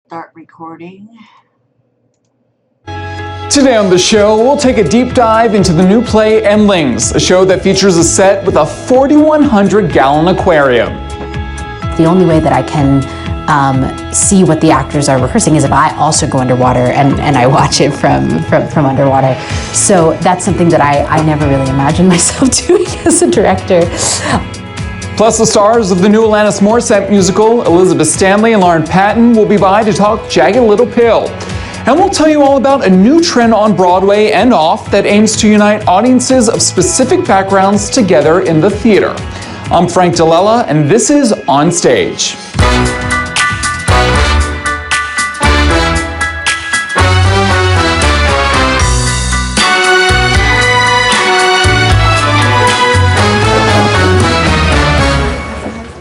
Start recording. Today on the show, we'll take a deep dive into the new play Endlings, a show that features a set with a 4,100-gallon aquarium. The only way that I can see what the actors are rehearsing is if I also go underwater and I watch it from underwater. So that's something that I never really imagined myself doing as a director. Plus, the stars of the new Alanis Morissette musical, Elizabeth Stanley and Lauren Patton, will be by to talk Jagged Little Pill. And we'll tell you all about a new trend on Broadway and off that aims to unite audiences of specific backgrounds together in the theater. I'm Frank DeLella, and this is On Stage.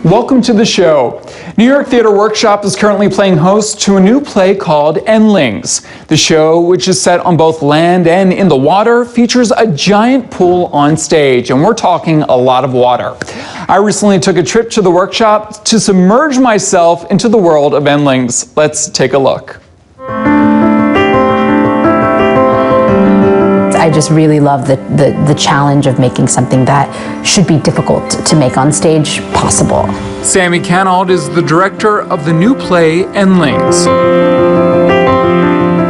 Welcome to the show. New York Theater Workshop is currently playing host to a new play called Endlings. The show, which is set on both land and in the water, features a giant pool on stage, and we're talking a lot of water. I recently took a trip to the workshop to submerge myself into the world of Endlings. Let's take a look. I just really love the challenge of making something that should be difficult to make on stage possible. Sammy Canald is the director of the new play Endlings.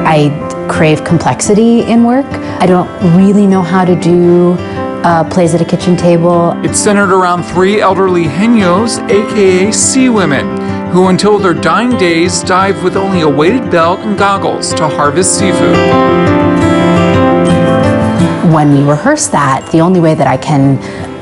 I crave complexity in work. I don't really know how to do plays at a kitchen table. It's centered around three elderly henyos, aka sea women, who until their dying days dive with only a weighted belt and goggles to harvest seafood. When we rehearse that, the only way that I can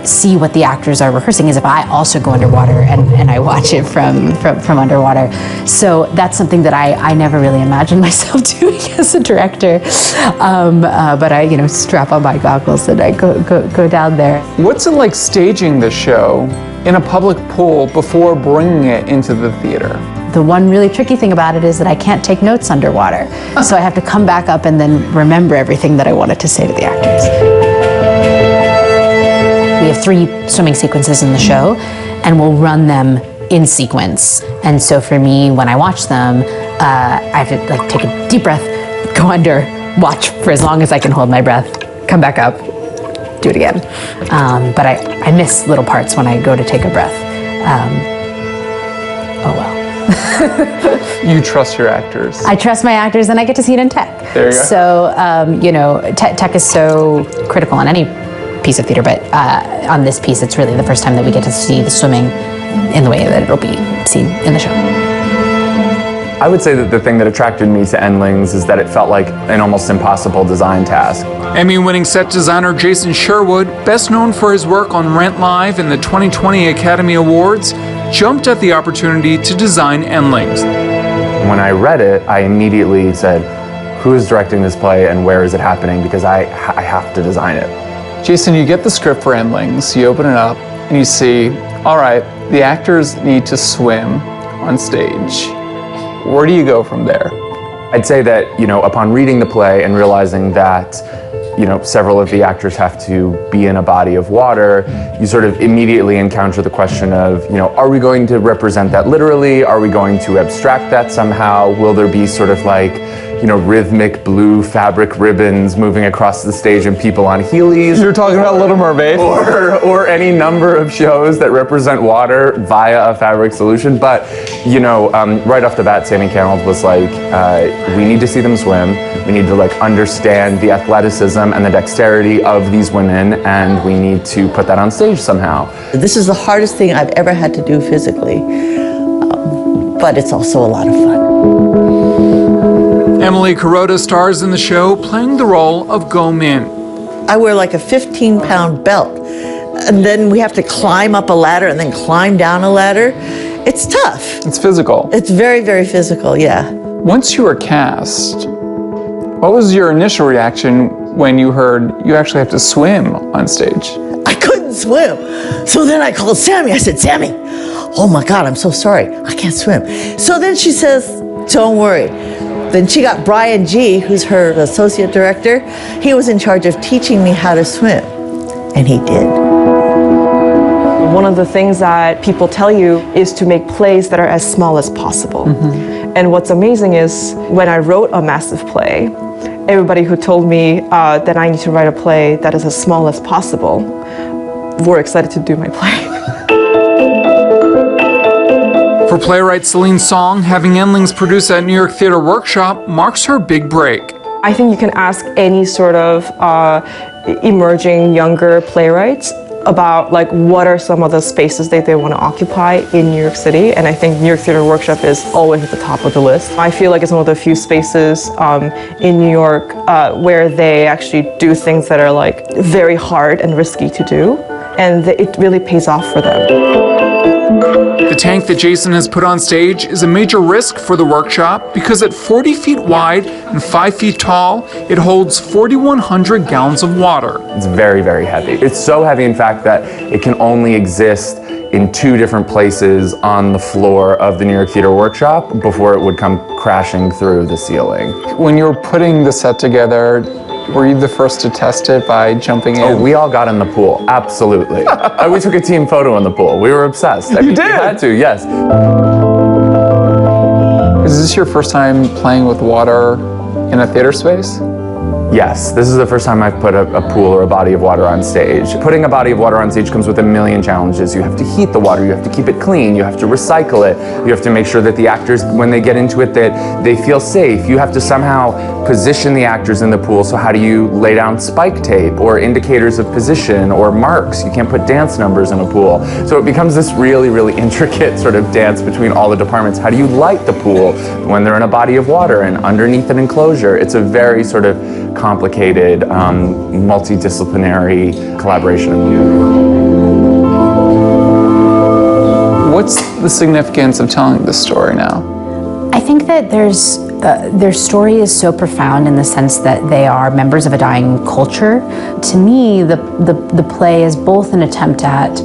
see what the actors are rehearsing is if I also go underwater and I watch it from underwater. So that's something that I never really imagined myself doing as a director. But I, strap on my goggles and I go down there. What's it like staging the show in a public pool before bringing it into the theater? The one really tricky thing about it is that I can't take notes underwater. So I have to come back up and then remember everything that I wanted to say to the actors. We have 3 swimming sequences in the show, and we'll run them in sequence. And so for me, when I watch them, I have to take a deep breath, go under, watch for as long as I can hold my breath, come back up, do it again. But I miss little parts when I go to take a breath. Oh well. You trust your actors. I trust my actors, and I get to see it in tech. There you go. So, tech is so critical on any piece of theater, but on this piece, it's really the first time that we get to see the swimming in the way that it'll be seen in the show. I would say that the thing that attracted me to Endlings is that it felt like an almost impossible design task. Emmy-winning set designer Jason Sherwood, best known for his work on Rent Live and the 2020 Academy Awards, jumped at the opportunity to design Endlings. When I read it, I immediately said, who is directing this play and where is it happening? Because I have to design it. Jason, you get the script for Endlings, you open it up, and you see, all right, the actors need to swim on stage. Where do you go from there? I'd say that, upon reading the play and realizing that, several of the actors have to be in a body of water, you sort of immediately encounter the question of, are we going to represent that literally? Are we going to abstract that somehow? Will there be sort of like, rhythmic blue fabric ribbons moving across the stage and people on Heelys? You're talking about Little Mermaid. Or any number of shows that represent water via a fabric solution. But, right off the bat, Sammy Canald was like, we need to see them swim. We need to understand the athleticism and the dexterity of these women, and we need to put that on stage somehow. This is the hardest thing I've ever had to do physically, but it's also a lot of fun. Emily Kuroda stars in the show, playing the role of Go Min. I wear like a 15-pound belt, and then we have to climb up a ladder and then climb down a ladder. It's tough. It's physical. It's very, very physical, yeah. Once you were cast, what was your initial reaction when you heard you actually have to swim on stage? I couldn't swim. So then I called Sammy. I said, Sammy, oh my God, I'm so sorry. I can't swim. So then she says, don't worry. Then she got Brian G., who's her associate director. He was in charge of teaching me how to swim, and he did. One of the things that people tell you is to make plays that are as small as possible. And what's amazing is when I wrote a massive play, everybody who told me that I need to write a play that is as small as possible were excited to do my play. For playwright Celine Song, having Endlings produced at New York Theater Workshop marks her big break. I think you can ask any sort of emerging younger playwrights about like what are some of the spaces that they want to occupy in New York City, and I think New York Theater Workshop is always at the top of the list. I feel like it's one of the few spaces in New York where they actually do things that are like very hard and risky to do, and it really pays off for them. The tank that Jason has put on stage is a major risk for the workshop because at 40 feet wide and 5 feet tall, it holds 4,100 gallons of water. It's very, very heavy. It's so heavy, in fact, that it can only exist in 2 different places on the floor of the New York Theater Workshop before it would come crashing through the ceiling. When you were putting the set together, were you the first to test it by jumping in? Oh, we all got in the pool, absolutely. We took a team photo in the pool. We were obsessed. You did? We had to, yes. Is this your first time playing with water in a theater space? Yes, this is the first time I've put a pool or a body of water on stage. Putting a body of water on stage comes with a million challenges. You have to heat the water, you have to keep it clean, you have to recycle it, you have to make sure that the actors, when they get into it, that they feel safe. You have to somehow position the actors in the pool, so how do you lay down spike tape or indicators of position or marks? You can't put dance numbers in a pool. So it becomes this really, really intricate sort of dance between all the departments. How do you light the pool when they're in a body of water and underneath an enclosure? It's a very sort of complicated, multidisciplinary collaboration. What's the significance of telling this story now? I think that their story is so profound in the sense that they are members of a dying culture. To me, the play is both an attempt at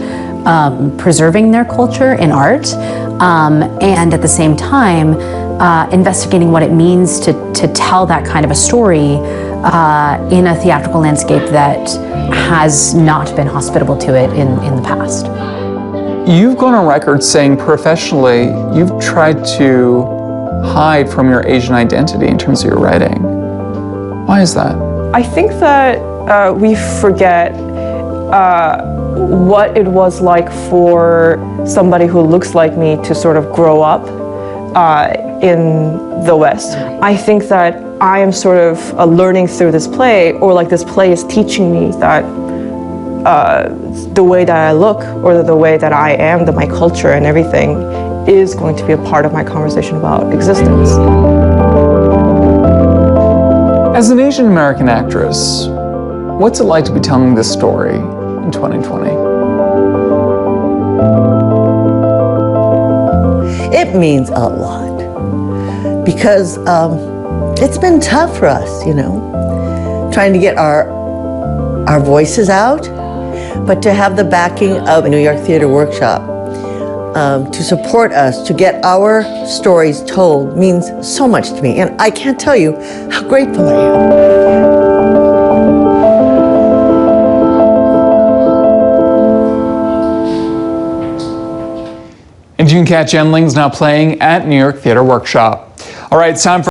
preserving their culture in art, and at the same time, investigating what it means to tell that kind of a story in a theatrical landscape that has not been hospitable to it in the past. You've gone on record saying professionally you've tried to hide from your Asian identity in terms of your writing. Why is that? I think that we forget what it was like for somebody who looks like me to sort of grow up in the West. I think that I am sort of learning through this play, or like this play is teaching me that the way that I look, or the way that I am, that my culture and everything is going to be a part of my conversation about existence. As an Asian American actress, what's it like to be telling this story in 2020? It means a lot because it's been tough for us, you know, trying to get our voices out, but to have the backing of New York Theater Workshop to support us, to get our stories told, means so much to me. And I can't tell you how grateful I am. And you can catch Endlings now playing at New York Theater Workshop. All right, it's time for